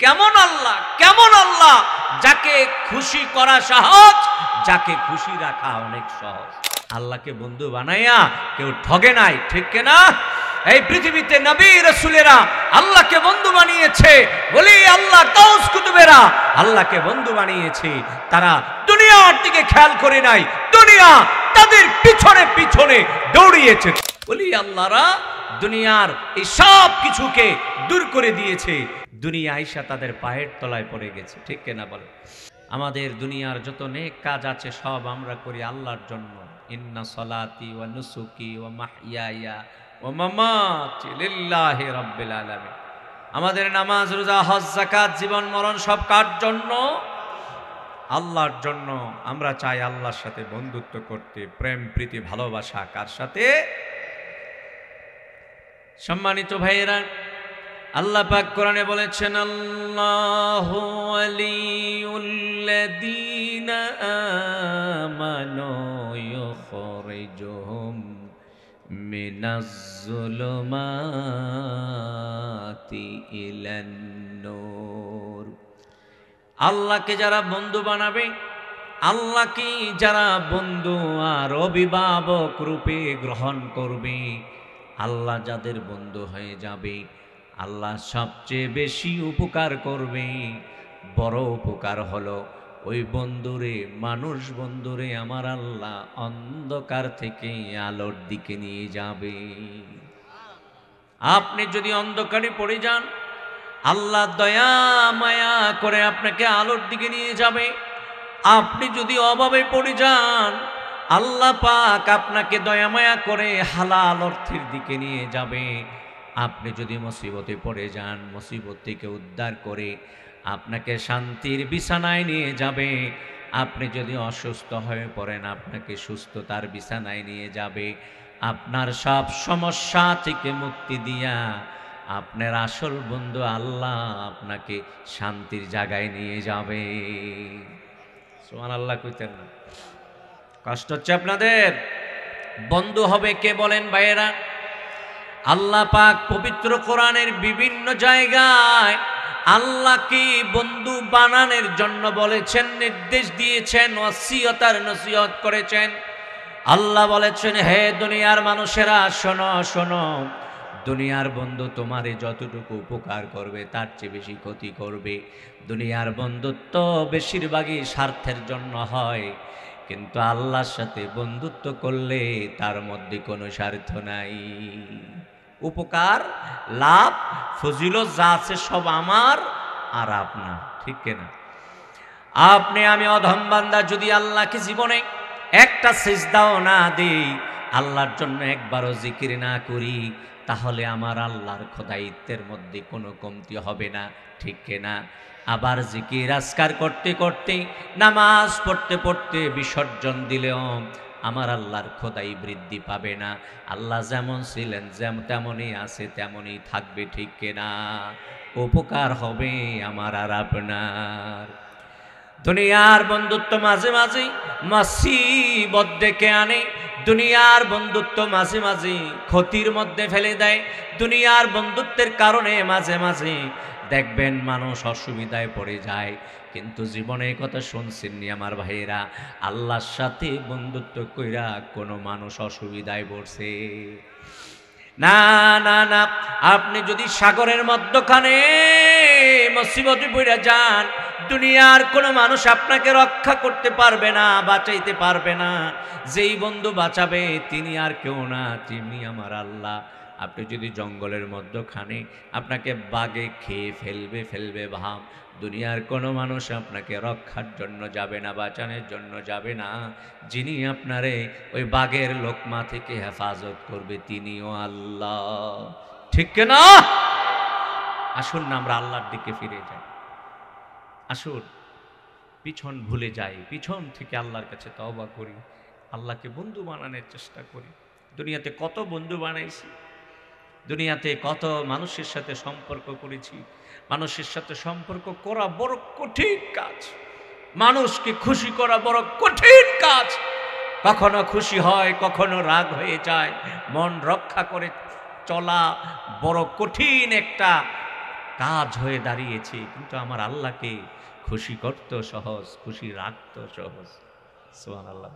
কেমন আল্লাহ, কেমন আল্লাহ! যাকে খুশি করা সহজ, যাকে খুশি রাখা অনেক সহজ। আল্লাহকে বন্ধু বানাইয়া কেউ ঠগে নাই, ঠিক কিনা? এই পৃথিবীতে নবী রাসূলেরা আল্লাহকে বন্ধু বানিয়েছে, বলি আল্লাহ গাউস কুতুবেরা আল্লাহকে বন্ধু বানিয়েছে। তারা দুনিয়ার দিকে খেয়াল করে নাই, দুনিয়া তাদের পিছনে পিছনে দৌড়িয়েছে। বলি আল্লাহরা দুনিয়ার এই সব কিছুকে দূর করে দিয়েছে, দুনিয়া আইসা তাদের পায়ের তলায় পড়ে গেছে, ঠিক কিনা বলে? আমাদের দুনিয়ার যত নেক কাজ আছে সব আমরা করি আল্লাহর জন্য। ইন্না সলাতি ওয়া নুসুকি ওয়া মাহইয়ায়া ওয়া মামাতি লিল্লাহি রাব্বিল আলামিন। আমাদের নামাজ, রোজা, হজ, যাকাত, জীবন মরণ সব কার জন্য? আল্লাহর জন্য। আমরা চাই আল্লাহর সাথে বন্ধুত্ব করতে, প্রেম প্রীতি ভালোবাসা কার সাথে? সম্মানিত ভাইয়েরা, আল্লাহ পাক কোরআনে বলেছেন, আল্লাহু ওয়ালিউল্লাযীনা আমানু ইউখরিজুহুম মিনাজ যুলুমাতি ইলান নূর। আল্লাহকে যারা বন্ধু বানাবে, আল্লাহকে যারা বন্ধু আর অভিভাবক রূপে গ্রহণ করবে, আল্লাহ যাদের বন্ধু হয়ে যাবে, আল্লাহ সবচেয়ে বেশি উপকার করবে। বড় উপকার হলো ওই বন্ধুরে, মানুষ বন্ধুরে আমার আল্লাহ অন্ধকার থেকে আলোর দিকে নিয়ে যাবে। আপনি যদি অন্ধকারে পড়ে যান, আল্লাহ দয়া মায়া করে আপনাকে আলোর দিকে নিয়ে যাবে। আপনি যদি অভাবে পড়ে যান, আল্লাহ পাক আপনাকে দয়া মায়া করে হালাল অর্থের দিকে নিয়ে যাবে। আপনি যদি মুসিবতে পড়ে যান, মুসিবত থেকে উদ্ধার করে আপনাকে শান্তির বিছানায় নিয়ে যাবে। আপনি যদি অসুস্থ হয়ে পড়েন, আপনাকে সুস্থতার বিছানায় নিয়ে যাবে। আপনার সব সমস্যা থেকে মুক্তি দিয়া আপনার আসল বন্ধু আল্লাহ আপনাকে শান্তির জায়গায় নিয়ে যাবে। সুবহানাল্লাহ কইতেন না? কষ্ট হচ্ছে আপনাদের? বন্ধু হবে কে বলেন ভাইয়েরা? আল্লাহ পাক পবিত্র কোরআনের বিভিন্ন জায়গায় আল্লাহকে বন্ধু বানানোর জন্য বলেছেন, নির্দেশ দিয়েছেন, ওয়াসিয়তার নসিহত করেছেন। আল্লাহ বলেছেন, হে দুনিয়ার মানুষেরা শোনো শোনো, দুনিয়ার বন্ধু তোমারে যতটুকু উপকার করবে তার চেয়ে বেশি ক্ষতি করবে। দুনিয়ার বন্ধুত্ব বেশিরভাগই স্বার্থের জন্য হয়, কিন্তু আল্লাহর সাথে বন্ধুত্ব করলে তার মধ্যে কোনো স্বার্থ নাই। উপকার, লাভ, ফজিলত যা আছে সব আমার আর আপনার, ঠিক কিনা? আপনি আমি অধম বান্দা যদি আল্লাহকে জীবনে একটা সিজদাও না দিই, আল্লাহর জন্য একবারও জিকির না করি, তাহলে আমার আল্লাহর খোদাইত্বের মধ্যে কোনো কমতি হবে না, ঠিক কিনা? আবার জিকির আজকার করতে করতে, নামাজ পড়তে পড়তে বিসর্জন দিলেও আমার আল্লাহর খোদাই বৃদ্ধি পাবে না। আল্লাহ যেমন ছিলেন তেমনই আছে, তেমনই থাকবে, ঠিক কিনা? উপকার হবে আমার আর আপনার। দুনিয়ার বন্ধুত্ব মাঝে মাঝে মুসিবত ডেকে আনে, দুনিয়ার বন্ধুত্ব মাঝে মাঝে ক্ষতির মধ্যে ফেলে দেয়। দুনিয়ার বন্ধুত্বের কারণে মাঝে মাঝে দেখবেন মানুষ অসুবিধায় পড়ে যায়। কিন্তু জীবনে কথা শুনছেননি আমার ভাইয়েরা, আল্লাহর সাথে বন্ধুত্ব কইরা কোনো মানুষ অসুবিধায় পড়ছে? না না না। আপনি যদি সাগরের মধ্যখানে মুসিবতে পড়ে যান, দুনিয়ার কোনো মানুষ আপনাকে রক্ষা করতে পারবে না, বাঁচাইতে পারবে না। যেই বন্ধু বাঁচাবে তিনি আর কেউ না, তিনি আমার আল্লাহ। আপনি যদি জঙ্গলের মধ্যখানে আপনাকে বাঘে খেয়ে ফেলবে ভাব, দুনিয়ার কোনো মানুষ আপনাকে রক্ষার জন্য যাবে না, বাঁচানোর জন্য যাবে না। যিনি আপনারে ওই বাঘের লোকমা থেকে হেফাজত করবে তিনিও আল্লাহ, ঠিক না? আসুন না আমরা আল্লাহর দিকে ফিরে যাই, আসুন পিছন ভুলে যাই, পিছন থেকে আল্লাহর কাছে তওবা করি, আল্লাহকে বন্ধু বানানোর চেষ্টা করি। দুনিয়াতে কত বন্ধু বানাইছি, দুনিয়াতে কত মানুষের সাথে সম্পর্ক করেছি। মানুষের সাথে সম্পর্ক করা বড় কঠিন কাজ, মানুষকে খুশি করা বড় কঠিন কাজ। কখনো খুশি হয়, কখনো রাগ হয়ে যায়। মন রক্ষা করে চলা বড় কঠিন একটা কাজ হয়ে দাঁড়িয়েছে, কিন্তু আমার আল্লাহকে খুশি করতে সহজ, খুশি রাখতে সহজ। সুবহানাল্লাহ।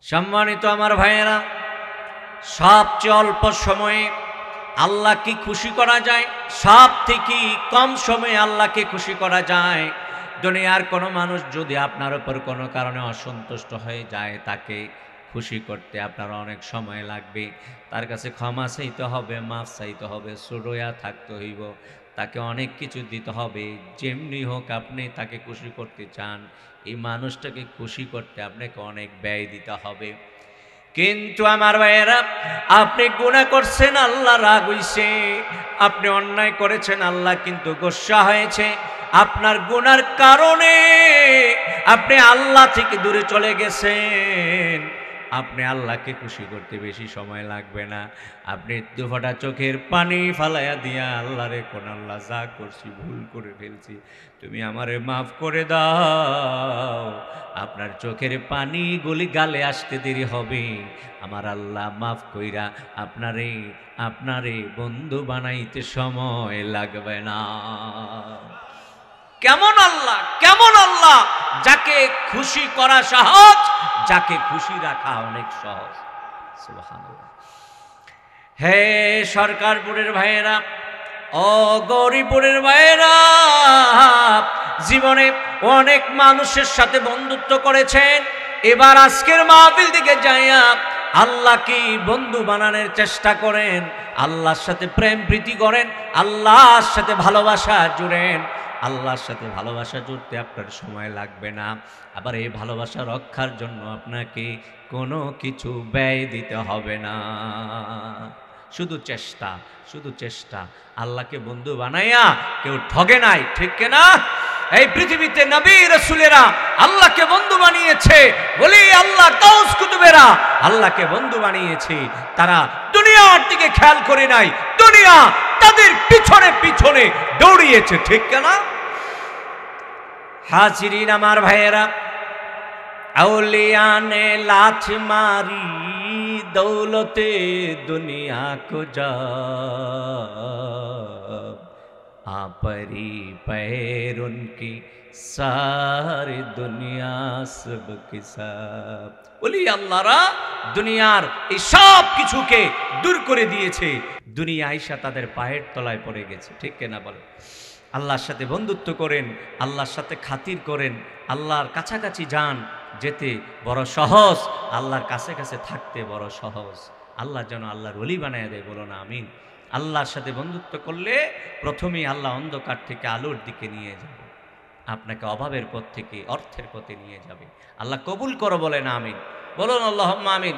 সম্মানিত আমার ভাইয়েরা, সবচেয়ে অল্প সময়ে আল্লাহকে খুশি করা যায়, সব থেকে কম সময়ে আল্লাহকে খুশি করা যায়। দুনিয়ার কোনো মানুষ যদি আপনার উপর কোনো কারণে অসন্তুষ্ট হয়ে যায়, তাকে খুশি করতে আপনার অনেক সময় লাগবে। তার কাছে ক্ষমা চাইতে হবে, মাফ চাইতে হবে, সুরয়া থাকতে হইব, তাকে অনেক কিছু দিতে হবে। যেমনি হোক আপনি তাকে খুশি করতে চান, এই মানুষটাকে খুশি করতে আপনাকে অনেক ব্যয় দিতে হবে। কিন্তু আমার ভাইয়েরা, আপনি গুনাহ করছেন, আল্লাহ রাগ হইছে, আপনি অন্যায় করেছেন, আল্লাহ কিন্তু গোসা হয়েছে। আপনার গুনার কারণে আপনি আল্লাহ থেকে দূরে চলে গেছেন। আপনি আল্লাহকে খুশি করতে বেশি সময় লাগবে না। আপনি দুফোঁটা চোখের পানি ফালাইয়া দিয়া আল্লাহরে, কোন আল্লাহ, যা করছি ভুল করে ফেলছি, তুমি আমারে মাফ করে দাও। আপনার চোখের পানি গলি গালে আসতে দেরি হবে, আমার আল্লাহ মাফ কইরা আপনারে বন্ধু বানাইতে সময় লাগবে না। কেমন আল্লাহ, কেমন আল্লাহ, যাকে খুশি করা সহজ, যাকে খুশি রাখা অনেক সহজ। সুবহানাল্লাহ। হে সরকারপুরের ভাইয়েরা, ও গৌরীপুরের ভাইয়েরা, জীবনে অনেক মানুষের সাথে বন্ধুত্ব করেছেন, এবার আজকের মাহফিল দিকে যাইয়া আল্লাহকে বন্ধু বানানোর চেষ্টা করেন, আল্লাহর সাথে প্রেম প্রীতি করেন, আল্লাহর সাথে ভালোবাসা জুড়েন। আল্লাহর সাথে ভালোবাসা জুড়তে আপনার সময় লাগবে না, আবার এই ভালোবাসা রক্ষার জন্য আপনাকে কোনো কিছু ব্যয় দিতে হবে না। শুধু চেষ্টা, শুধু চেষ্টা। আল্লাহকে বন্ধু বানাইয়া কেউ ঠগে নাই, ঠিক কিনা? এই পৃথিবীতে নবী রাসূলেরা আল্লাহকে বন্ধু বানিয়েছে, বলি আল্লাহ কাউস কুতুবেরা আল্লাহকে বন্ধু বানিয়েছে। তারা দুনিয়ার দিকে খেয়াল করে নাই, দুনিয়া তাদের পিছনে পিছনে দৌড়িয়েছে, ঠিক কিনা? হাজিরিন আমার ভাইয়েরা, আউলিয়া ने लात मारी दौलते दुनिया को जा आपरी पैर उनकी सारी दुनिया सब के सब। বলি আল্লাহরা দুনিয়ার এই সব কিছুকে দূর করে দিয়েছে, দুনিয়া আইসা তাদের পায়ের তলায় পড়ে গেছে, ঠিক কিনা বলে? আল্লাহর সাথে বন্ধুত্ব করেন, আল্লাহর সাথে খাতির করেন, আল্লাহর কাছাকাছি যান, যেতে বড় সহজ, আল্লাহর কাছে কাছে থাকতে বড় সহজ। আল্লাহ যেন আল্লাহর ওলি বানায় দেয়, বলো না আমিন। আল্লাহর সাথে বন্ধুত্ব করলে প্রথমেই আল্লাহ অন্ধকার থেকে আলোর দিকে নিয়ে যাবে, আপনাকে অভাবের পথ থেকে অর্থের পথে নিয়ে যাবে। আল্লাহ কবুল করো, বলেন আমিন, বলুন আল্লাহুম্মা আমিন।